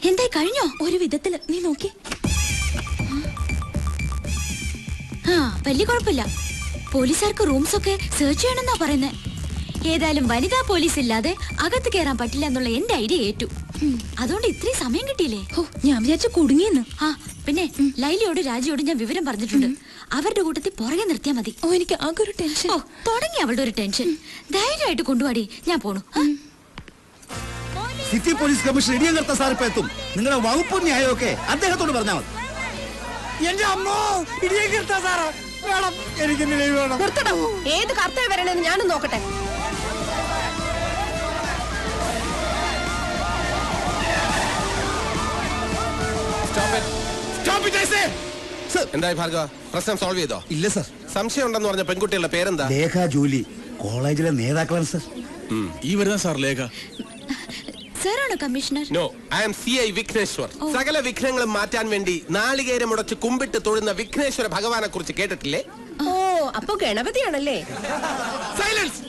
എന്തായി കഴിഞ്ഞോ? ഒരു വിധത്തില്. നീ നോക്കി. വലിയ കുഴപ്പമില്ല. പോലീസുകാർക്ക് റൂംസ് ഒക്കെ സെർച്ച് ചെയ്യണമെന്നാ പറയുന്നേ. ഏതായാലും വനിതാ പോലീസ് ഇല്ലാതെ അകത്ത് കയറാൻ പറ്റില്ല എന്നുള്ള എന്റെ ഐഡിയ ഏറ്റു. അതുകൊണ്ട് ഇത്രയും സമയം കിട്ടിയില്ലേ? ഞാൻ വിചാരിച്ചു കുടുങ്ങിയെന്ന്. പിന്നെ ലൈലിയോട് രാജിയോട് ഞാൻ വിവരം പറഞ്ഞിട്ടുണ്ട്. അവരുടെ കൂട്ടത്തിൽ പുറകെ നിർത്തിയാ മതി. എനിക്ക് ആകെ ഒരു ടെൻഷൻ. തുടങ്ങി അവളുടെ ഒരു ടെൻഷൻ. ധൈര്യമായിട്ട് കൊണ്ടുപോടി, ഞാൻ പോണു. സിറ്റി പോലീസ് കമ്മീഷണർ ഇടിയങ്കർത്ത സാർ ഇപ്പൊ എത്തും. നിങ്ങളുടെ വകുപ്പ് ന്യായമൊക്കെ അദ്ദേഹത്തോട് പറഞ്ഞാൽ മതി. എന്റെ അമ്മോ, ഇടിയങ്കർത്ത സാറ് വേണം, എനിക്ക് വേണം. ഏത് കർത്തവ്യം വരണെന്ന് ഞാനും നോക്കട്ടെ. എന്തായി ഭാർഗവ, പ്രശ്നം സോൾവ് ചെയ്തോ? ഇല്ല സർ. സംശയം ഉണ്ടെന്ന് പറഞ്ഞ പെൺകുട്ടികളുടെ പേരെന്താ? ലേഖ ജൂലി, കോളേജിലെ നേതാക്കളാണ് സർ. ഈ വരുന്ന സാർ ലേഖ. സാറാണോ commissioner? No, I am CI Vigneshwar. സകല വിഘ്നങ്ങളും മാറ്റാൻ വേണ്ടി നാളികേരം മുടച്ച് കുമ്പിട്ട് തൊഴുന്ന വിഘ്നേശ്വര ഭഗവാനെ കുറിച്ച് കേട്ടിട്ടില്ലേ? ഓ, അപ്പൊ ഗണപതിയാണല്ലേ? സൈലൻസ്.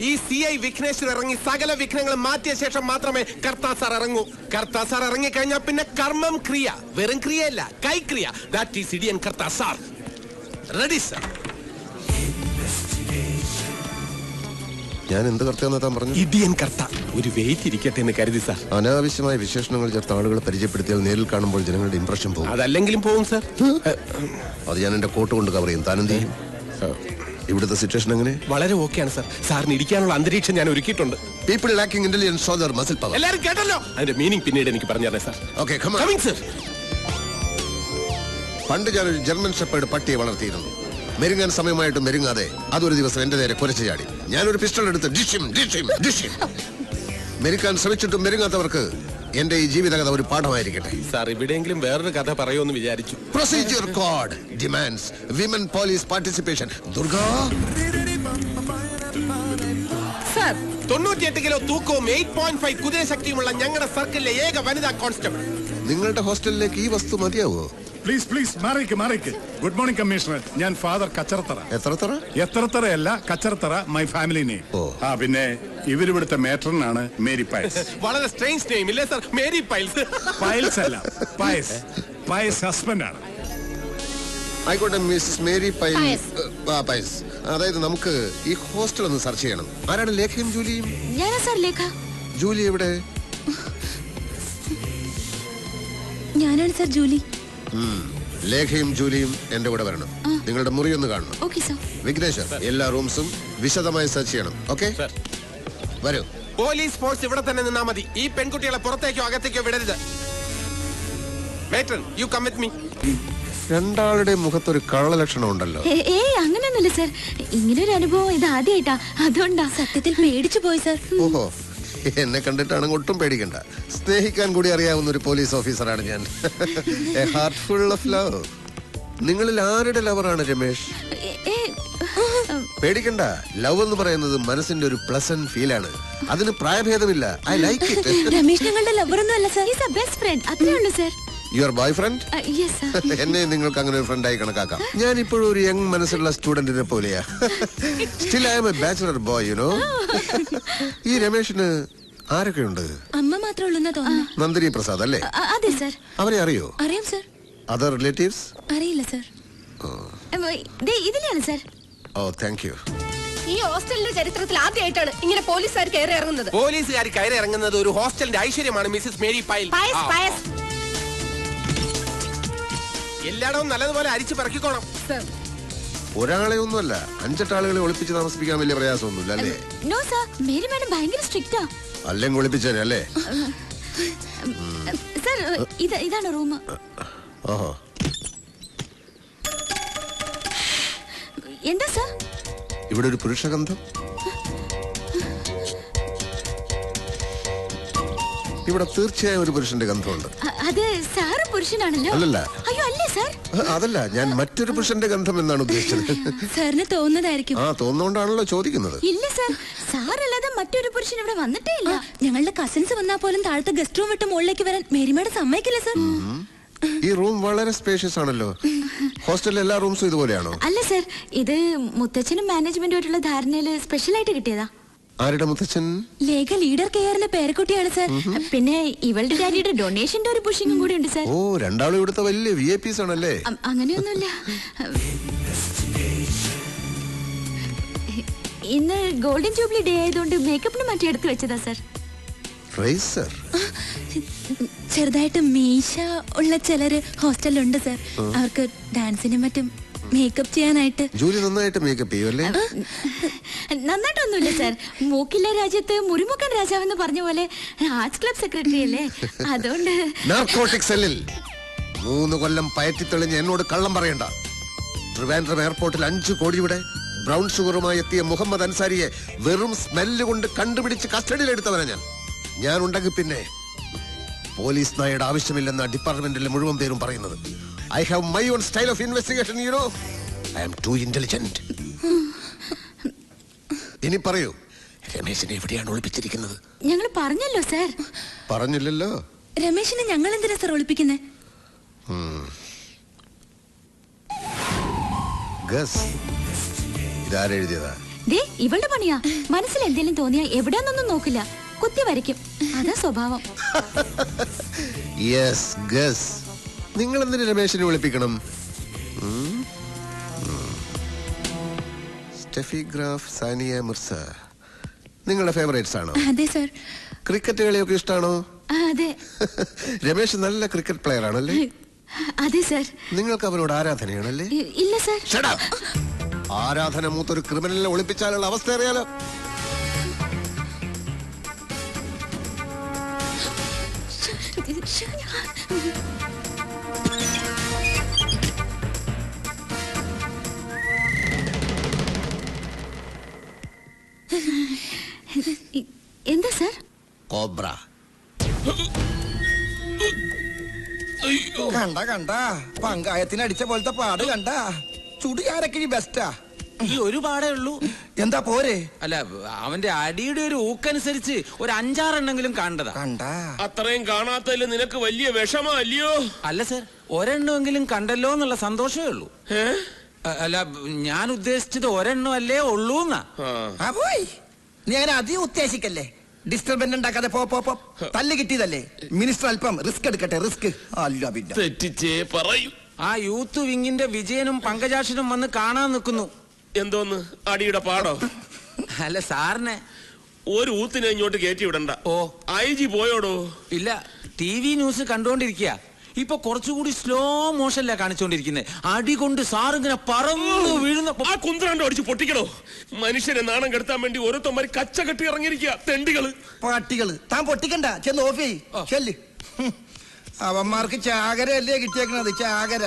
ഈ CI വിഘ്നേശ്വർ ഇറങ്ങി സകല വിഘ്നങ്ങളും മാറ്റിയ ശേഷം മാത്രമേ കർത്താ സാർ ഇറങ്ങൂ. കർത്താ സാർ ഇറങ്ങി കഴിഞ്ഞാൽ പിന്നെ കർമ്മം ക്രിയ, വെറും ക്രിയയല്ല, കൈക്രിയ. ദാറ്റ് ഈസ് ഇടിയൻ കർത്താ സാർ. Ready sir? ഞാൻ എന്ത് കർത്തവ്യം താൻ പറഞ്ഞു? ഇടിയൻ കർത്ത. ഒരു വെയിറ്റ് ഇരിക്കട്ടെ എന്ന് കരുതി സാർ. അനാവശ്യമായ വിശേഷണങ്ങൾ ചേർത്ത ആളുകളെ പരിചയപ്പെടുത്തിയാൽ നേരിൽ കാണുമ്പോൾ ജനങ്ങളുടെ ഇംപ്രഷൻ പോകും. അതല്ലെങ്കിലും പോകും സാർ. അത് ഞാൻ എന്റെ കോട്ട് കൊണ്ട് കവർ ചെയ്യും. താനെന്ത് ചെയ്യും? ഇവിടുത്തെ സിറ്റുവേഷൻ എങ്ങനെ? വളരെ ഓക്കെയാണ് സാർ. സാറിന് ഇരിക്കാനുള്ള അന്തരീക്ഷം ഞാൻ ഒരുക്കിയിട്ടുണ്ട്. People lacking intelligence show their muscle power. എല്ലാവരും കേട്ടല്ലോ? അതിന്റെ മീനിങ് പിന്നീട് എനിക്ക് പറഞ്ഞു തരണേ sir. Okay, come on. Coming sir. പണ്ട് ഞാനൊരു ജർമ്മൻ ഷെപ്പേർഡ് പട്ടിയെ വളർത്തിയിരുന്നു. മെരുങ്ങാൻ സമയമായിട്ട് മെരുങ്ങാതെ അതൊരു ദിവസം എന്റെ നേരെ കുരച്ചു ചാടി. ഞാനൊരു പിസ്റ്റൾ എടുത്ത് ഡിഷിം ഡിഷിം ഡിഷിം. മെരുക്കാൻ ശ്രമിച്ചിട്ടും മെരുങ്ങാത്തവർക്ക് എന്റെ ഈ ജീവിതകഥ ഒരു പാഠമായിരിക്കട്ടെ. സാർ, ഇവിടെയെങ്കിലും വേറൊരു കഥ പറയുമെന്ന് വിചാരിച്ചു. Procedure code demands women police participation. Durga sir, 98 kilo തൂക്കവും 8.5 കുതിരശക്തിയുമുള്ള ഞങ്ങളുടെ സർക്കിളിലെ ഏക വനിതാ കോൺസ്റ്റബിൾ. നിങ്ങളുടെ ഹോസ്റ്റലിലേക്ക് ഈ വസ്തു മതിയാവോ? പ്ലീസ് മാറിക്ക്. Good morning commissioner. ഞാൻ ഫാദർ കച്ചറത്തറ. എത്രത്തറയല്ല, കച്ചറത്തറ മൈ ഫാമിലി നെയിം. പിന്നെ ഇവരിവിടുത്തെ മേട്രനാണ് മേരി പയസ്. വളരെ സ്ട്രേഞ്ച് നെയിം ഇല്ലേ സാർ? Mary piles. പയൽസ് അല്ല, പയസ് ഹസ്ബൻഡ് ആണ്. ആയിക്കോട്ടെ, മിസ്സസ് മേരി പയസ്. അതായത് നമുക്ക് ഈ ഹോസ്റ്റൽ ഒന്ന് സെർച്ച് ചെയ്യണം. ആരാണ് ലേഖയും ജൂലിയും? ഞാനാ സാർ ലേഖ. ജൂലി എവിടെ? ഞാനാണ് സാർ ജൂലി. ലേഖയും ജൂലിയും എന്റെ കൂടെ വരണം. നിങ്ങളുടെ മുറി ഒന്ന് കാണണം. Okay sir. വിഘ്നേശ്വർ, എല്ലാ റൂംസും വിശദമായി സെർച്ച് ചെയ്യണം. ഓക്കെ, വരൂ. പോലീസ് ഫോഴ്സ് ഇവിടെ തന്നെ നിന്നാ മതി. ഈ പെൺകുട്ടികളെ പുറത്തേക്കോ അകത്തേക്കോ വിടരുത്. Matron, you come with me. രണ്ടാളുടെ മുഖത്തൊരു കള്ള ലക്ഷണം ഉണ്ടല്ലോ. അങ്ങനെയൊന്നുമില്ല സാർ. ഇങ്ങനൊരു അനുഭവം ഇത് ആദ്യമായിട്ടാ, അതുകൊണ്ടാ. സത്യത്തിൽ പേടിച്ചു പോയി സാർ. ഓഹോ, എന്നെ കണ്ടിട്ടാണ് ഒട്ടും പേടിക്കണ്ട. സ്നേഹിക്കാൻ കൂടി അറിയാവുന്ന ഒരു പോലീസ് ഓഫീസറാണ് ഞാൻ. A heart full of love. നിങ്ങളിൽ ആരുടെ ലവറാണ് രമേശ്? പേടിക്കണ്ട. ലവ് എന്ന് പറയുന്നത് മനസ്സിന്റെ ഒരു പ്ലസന്റ് ഫീലാണ്. അതിന് പ്രായഭേദമില്ല. I like it. രമേശ് ഞങ്ങളുടെ ലവർ ഒന്നും അല്ല sir. Is a best friend. അത്രേ ഉള്ളൂ sir. Your boy friend? Yes sir. എന്നെ നിങ്ങൾക്ക് അങ്ങനെ ഒരു ഫ്രണ്ടായി കണക്കാക്കാം. ഞാൻ ഇപ്പോഴും ഒരു യങ് മനസ്സുള്ള സ്റ്റുഡന്റിനെ പോലെയാ. Still I am a bachelor boy, you know. ഈ രമേശിന് ആരൊക്കെയുണ്ട്? അമ്മ മാത്രമേ ഉള്ളൂ തോന്നുന്നു. നന്ദിനി പ്രസാദ് അല്ലേ? അതെ സാർ. അവരെ അറിയോ? അറിയാം സാർ. Other relatives? അറിയില്ല സാർ. ഇതിലാണ് സാർ. Oh, thank you. ഈ ഹോസ്റ്റലിന്റെ ചരിത്രത്തിൽ ആദ്യമായിട്ടാണ് ഇങ്ങനെ പോലീസുകാർ കയറി ഇറങ്ങുന്നത്. പോലീസുകാർ കയറി ഇറങ്ങുന്നത് ഒരു ഹോസ്റ്റലിന്റെ ഐശ്വര്യമാണ് മിസ്സസ് മേരി പൈൽ. എല്ലായിടവും നല്ലതുപോലെ അരിച്ചു പറക്കിക്കോണം. ഒരാളെ ഒന്നുമല്ല, 5-8 ആളുകളെ ഒളിപ്പിച്ച് താമസിപ്പിക്കാൻ വലിയ പ്രയാസമൊന്നുമില്ല അല്ലേ? നോ സാർ, മേരി മാഡം ഭയങ്കര സ്ട്രിക്റ്റാ. അല്ലെങ്കിൽ ഒളിപ്പിച്ചേനെ അല്ലേ? സാർ, ഇതാണ് റൂം. ഓഹോ, എന്താ സാർ? ഇവിടെ ഒരു പുരുഷഗന്ധം. ഇവിടെ തീർച്ചയായും ഒരു പുരുഷന്റെ ഗന്ധമുണ്ട്. അത് സാറ് പുരുഷനാണല്ലോ. അല്ലല്ല. അയ്യോ അല്ലേ സാർ? അതല്ല, ഞാൻ മറ്റൊരു പുരുഷന്റെ ഗന്ധം എന്നാണ് ഉദ്ദേശിച്ചത്. സാറിന് തോന്നുന്നതായിരിക്കും. തോന്നുകൊണ്ടാണല്ലോ ചോദിക്കുന്നത്. ഇല്ല സാർ, സാറല്ലാതെ മറ്റൊരു പുരുഷൻ ഇവിടെ വന്നിട്ടേ ഇല്ല. ഞങ്ങളുടെ കസിൻസ് വന്നാൽ പോലും താഴത്തെ ഗസ്റ്റ് റൂം വിട്ട് മുകളിലേക്ക് വരാൻ മേരി മാഡം സമ്മതിക്കില്ല സാർ. ഈ റൂം വളരെ സ്പേഷ്യസ് ആണല്ലോ. ഹോസ്റ്റലിലെ എല്ലാ റൂംസും ഇതുപോലെയാണോ? അല്ല സർ, ഇത് മുത്തച്ഛനും മാനേജ്മെന്റുമായിട്ടുള്ള ധാരണയില് സ്പെഷ്യൽ ആയിട്ട് കിട്ടിയതാ. ആരുടെ മുത്തച്ഛൻ? ലേഖ ലീഡർ കെയറിന്റെ പേരക്കുട്ടിയാണ് സർ. പിന്നെ ഇവളുടെ ഡാഡിയുടെ ഡൊണേഷന്റെ ഒരു പുഷിങ്ങും കൂടി ഉണ്ട് സർ. ഓ, രണ്ടാളും ഇവിടുത്തെ വലിയ VIPs ആണല്ലേ? അങ്ങനെയൊന്നുമില്ല. ഇന്ന് ഗോൾഡൻ ജൂബിലി ഡേ ആയതുകൊണ്ട് മേക്കപ്പിന് മാറ്റി എടുത്ത് വെച്ചതാ സർ. റേസർ ചെറുതായിട്ട് മീശ ഉള്ള ചിലര് ഹോസ്റ്റലിലുണ്ട് സർ. അവർക്ക് ഡാൻസിനും മറ്റും മേക്കപ്പ് ചെയ്യാനായിട്ട്. ജൂലി നന്നായിട്ട് മേക്കപ്പ് ചെയ്യുമല്ലേ? നന്നായിട്ടൊന്നുമില്ല സർ. മൂക്കില്ല രാജ്യത്ത് മുറിമുക്കൻ രാജാവെന്ന് പറഞ്ഞ പോലെ ആർട്സ് ക്ലബ് സെക്രട്ടറി അല്ലേ, അതുകൊണ്ട്. നാർക്കോട്ടിക് സെല്ലിൽ 3 കൊല്ലം പയറ്റിത്തെളിഞ്ഞ് എന്നോട് കള്ളം പറയണ്ട. ട്രിവാൻഡ്രം എയർപോർട്ടിൽ 5 കോടിയുടെ ബ്രൗൺ ഷുഗറുമായി എത്തിയ മുഹമ്മദ് അൻസാരിയെ വെറും സ്മെല്ല് കൊണ്ട് കണ്ടുപിടിച്ച് കസ്റ്റഡിയിലെടുത്തവനാ ഞാൻ ഉണ്ടെങ്കിൽ പിന്നെ പോലീസ് നായയുടെ ആവശ്യമില്ലെന്ന ഡിപ്പാർട്ട്മെന്റിലെ മുഴുവൻ പേരും പറയുന്നത്. I have my own style of investigation, you know. I am too intelligent. ഇനി പറയൂ, രമേശിനെ എവിടെയാണ് ഒളിപ്പിച്ചിരിക്കുന്നത്? ഞങ്ങൾ പറഞ്ഞല്ലോ സർ. പറഞ്ഞില്ലല്ലോ. രമേശിനെ ഞങ്ങൾ എന്തിനാ സർ ഒളിപ്പിക്കുന്നത്? ഗസ് ഇതാരെഴുതിയതാ? ദേ ഇവളുടെ പണിയാ. മനസ്സിൽ എന്തെങ്കിലും തോന്നിയാ എവിടെയാന്നൊന്നും നോക്കില്ല, കുത്തി വരയ്ക്കും. അതാ സ്വഭാവം. Yes, guess. നിങ്ങൾ എന്തിനു രമേശിനെ വിളിപ്പിക്കണം? സ്റ്റെഫി ഗ്രാഫ്, സാനിയ മിർസ നിങ്ങളുടെ ഫേവറേറ്റ്സ് ആണോ? അതെ സർ. ക്രിക്കറ്റ് കളിയൊക്കെ ഇഷ്ടമാണോ? അതെ. രമേശ് നല്ല ക്രിക്കറ്റ് പ്ലെയർ ആണല്ലേ? അതെ സർ. നിങ്ങൾക്ക് അവനോട് ആരാധനയാണല്ലേ? ഇല്ല സർ. Shut up. ആരാധന മൂത്തൊരു ക്രിമിനലിനെ ഒളിപ്പിച്ചാലുള്ള അവസ്ഥ അറിയാലോ. എന്താ സർ? കോബ്ര. കണ്ട പങ്കായത്തിന് അടിച്ച പോലത്തെ പാട് കണ്ട. ചുടിയാരൊക്കെ ബെസ്റ്റാ. ഈ ഒരു പാടേ ഉള്ളൂ. എന്താ പോരെ? അല്ല, അവന്റെ അടിയുടെ ഒരു ഊക്കനുസരിച്ച് ഒരു 5-6 എണ്ണെങ്കിലും കാണേണ്ടതാ. കണ്ട അത്രയും കാണാത്തതിൽ നിനക്ക് വലിയ വിഷമല്ലയോ? അല്ല സർ, ഒരെണ്ണമെങ്കിലും കണ്ടല്ലോ എന്നുള്ള സന്തോഷമേ ഉള്ളൂ. അല്ല, ഞാൻ ഉദ്ദേശിച്ചത് ഒരെണ്ണം അല്ലേ ഉള്ളൂ എന്നാ. പോയി നീ അങ്ങനെ അധികം ഉദ്ദേശിക്കല്ലേ. ഡിസ്റ്റർബൻസ് ഉണ്ടാക്കാതെ പോ. തല്ല് കിട്ടിയതല്ലേ. മിനിസ്റ്റർ അല്പം റിസ്ക് എടുക്കട്ടെ. റിസ്ക് അല്ല പിന്നെ തെറ്റിച്ചേ പറയൂ. ആ യൂത്ത് വിങ്ങിന്റെ വിജയനും പങ്കജാക്ഷനും വന്ന് കാണാൻ നിൽക്കുന്നു. എന്തോന്ന് അടിയുടെ പാടോ? അല്ല സാറിനെ ഒരു ഊത്തിനെ ഇങ്ങോട്ട് കയറ്റി വിടണ്ട. ഓ, IG പോയോടോ? ഇല്ല, TV ന്യൂസ് കണ്ടോണ്ടിരിക്കുക. ഇപ്പൊ കുറച്ചുകൂടി സ്ലോ മോഷനിലാ കാണിച്ചോണ്ടിരിക്കുന്നത്. അടി കൊണ്ട് സാറിങ്ങനെ പറന്നു വീഴുന്ന. ആ കുന്ത്രണ്ട് അടിച്ച് പൊട്ടിക്കണോ? മനുഷ്യനെ നാണം കെടുത്താൻ വേണ്ടി ഓരോരുത്തന്മാര് കച്ച കെട്ടി ഇറങ്ങിയിരിക്കുക. തെണ്ടികള്, പാട്ടികള്. താൻ പൊട്ടിക്കണ്ട, ചെന്ന് ഓഫ് ചെയ്യ്. ചെല്ല്. അവന്മാർക്ക് ചാകര അല്ലേ കിട്ടിയേക്കണത്? ചാകര.